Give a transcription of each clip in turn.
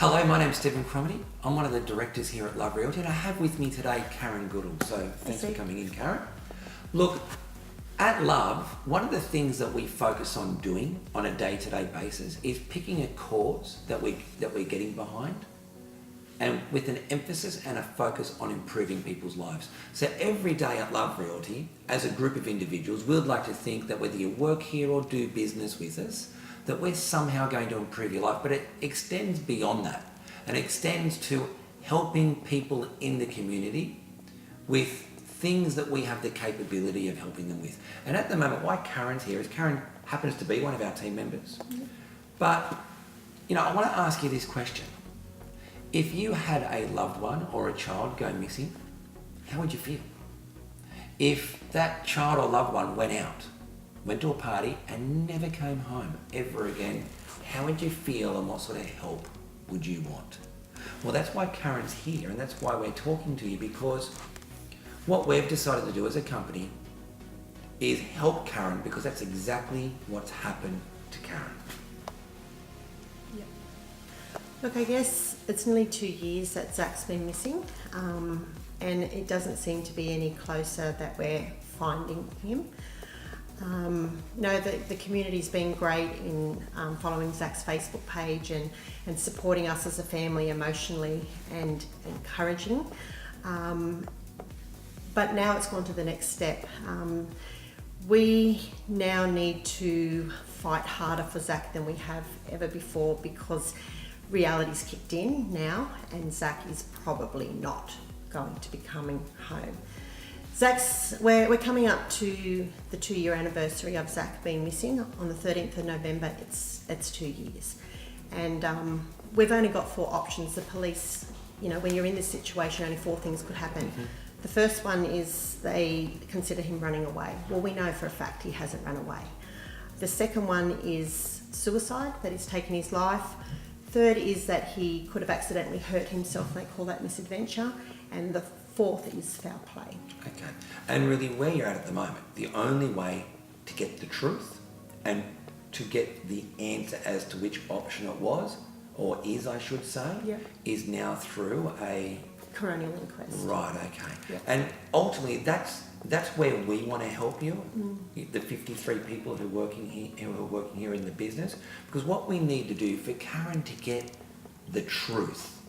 Hello, my name's Stephen Cromedy. I'm one of the directors here at Love Realty, and I have with me today Karen Goodall. So thanks for coming in, Karen. Look, at Love, one of the things that we focus on doing on a day-to-day basis is picking a cause that we're getting behind, and with an emphasis and a focus on improving people's lives. So every day at Love Realty, as a group of individuals, we'd like to think that whether you work here or do business with us, that we're somehow going to improve your life, but it extends beyond that and extends to helping people in the community with things that we have the capability of helping them with. And at the moment, why Karen's here is Karen happens to be one of our team members. But, I want to ask you this question. If you had a loved one or a child go missing, how would you feel? If that child or loved one went to a party and never came home ever again, how would you feel and what sort of help would you want? Well, that's why Karen's here, and that's why we're talking to you, because what we've decided to do as a company is help Karen, because that's exactly what's happened to Karen. Yep. Look, I guess it's nearly 2 years that Zach's been missing, and it doesn't seem to be any closer that we're finding him. The community's been great in following Zach's Facebook page and supporting us as a family emotionally and encouraging. But now it's gone to the next step. We now need to fight harder for Zach than we have ever before, because reality's kicked in now and Zach is probably not going to be coming home. We're coming up to the 2-year anniversary of Zach being missing. On the 13th of November, it's 2 years. And we've only got 4 options. The police, when you're in this situation, only 4 things could happen. Mm-hmm. The first one is they consider him running away. Well, we know for a fact he hasn't run away. The second one is suicide, that he's taken his life. Third is that he could have accidentally hurt himself, they call that misadventure. And the fourth is foul play. Okay. And really where you're at the moment, the only way to get the truth and to get the answer as to which option it was, or is I should say, is now through a coronial inquest. Right, okay. Yep. And ultimately that's where we want to help you, the 53 people who are working here in the business, because what we need to do for Karen to get the truth,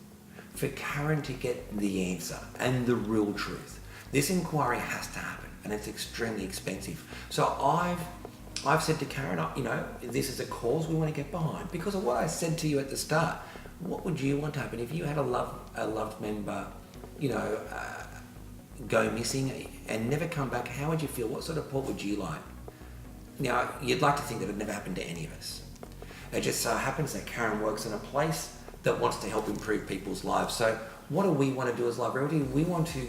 for Karen to get the answer and the real truth, this inquiry has to happen, and it's extremely expensive. So I've said to Karen, this is a cause we want to get behind because of what I said to you at the start. What would you want to happen if you had a loved member, go missing and never come back? How would you feel? What sort of support would you like? Now, you'd like to think that it never happened to any of us. It just so happens that Karen works in a place that wants to help improve people's lives. So what do we want to do as Love Realty? We want to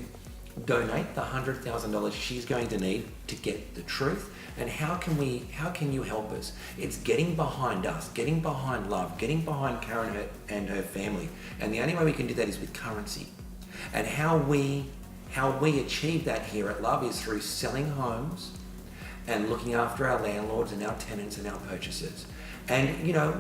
donate the $100,000 she's going to need to get the truth. And how can you help us? It's getting behind us, getting behind Love, getting behind Karen and her family. And the only way we can do that is with currency. And how we achieve that here at Love is through selling homes and looking after our landlords and our tenants and our purchasers. And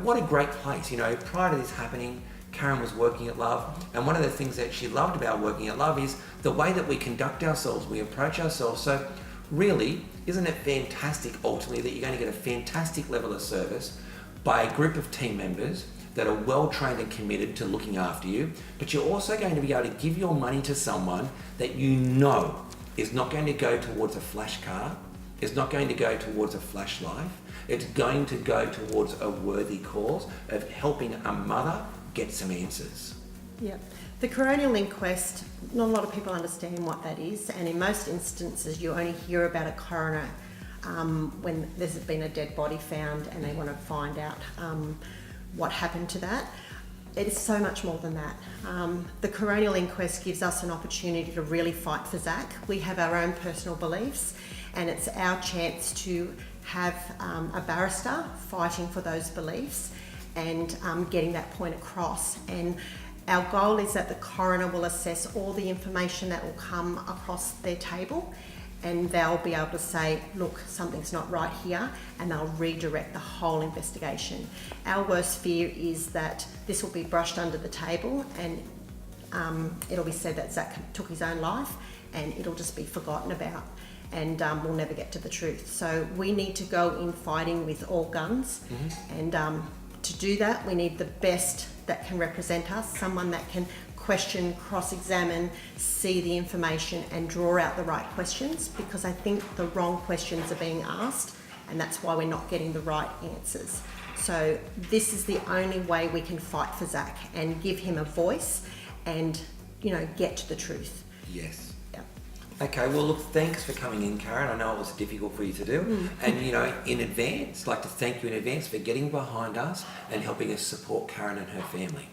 what a great place. Prior to this happening, Karen was working at Love, and one of the things that she loved about working at Love is the way that we conduct ourselves, we approach ourselves. So really, isn't it fantastic ultimately that you're going to get a fantastic level of service by a group of team members that are well trained and committed to looking after you, but you're also going to be able to give your money to someone that is not going to go towards a flash car, is not going to go towards a flash life. It's going to go towards a worthy cause of helping a mother get some answers. Yep. The coronial inquest, not a lot of people understand what that is, and in most instances you only hear about a coroner when there's been a dead body found and they want to find out what happened to that. It is so much more than that. The coronial inquest gives us an opportunity to really fight for Zach. We have our own personal beliefs, and it's our chance to have a barrister fighting for those beliefs and getting that point across. And our goal is that the coroner will assess all the information that will come across their table and they'll be able to say, look, something's not right here, and they'll redirect the whole investigation. Our worst fear is that this will be brushed under the table, and it'll be said that Zach took his own life, and it'll just be forgotten about, and we'll never get to the truth. So we need to go in fighting with all guns, and to do that, we need the best that can represent us, someone that can question, cross-examine, see the information and draw out the right questions, because I think the wrong questions are being asked, and that's why we're not getting the right answers. So this is the only way we can fight for Zach and give him a voice and, you know, get to the truth. Yes. Yeah. Okay, well look, thanks for coming in, Karen. I know it was difficult for you to do. And you know, in advance, I'd like to thank you in advance for getting behind us and helping us support Karen and her family.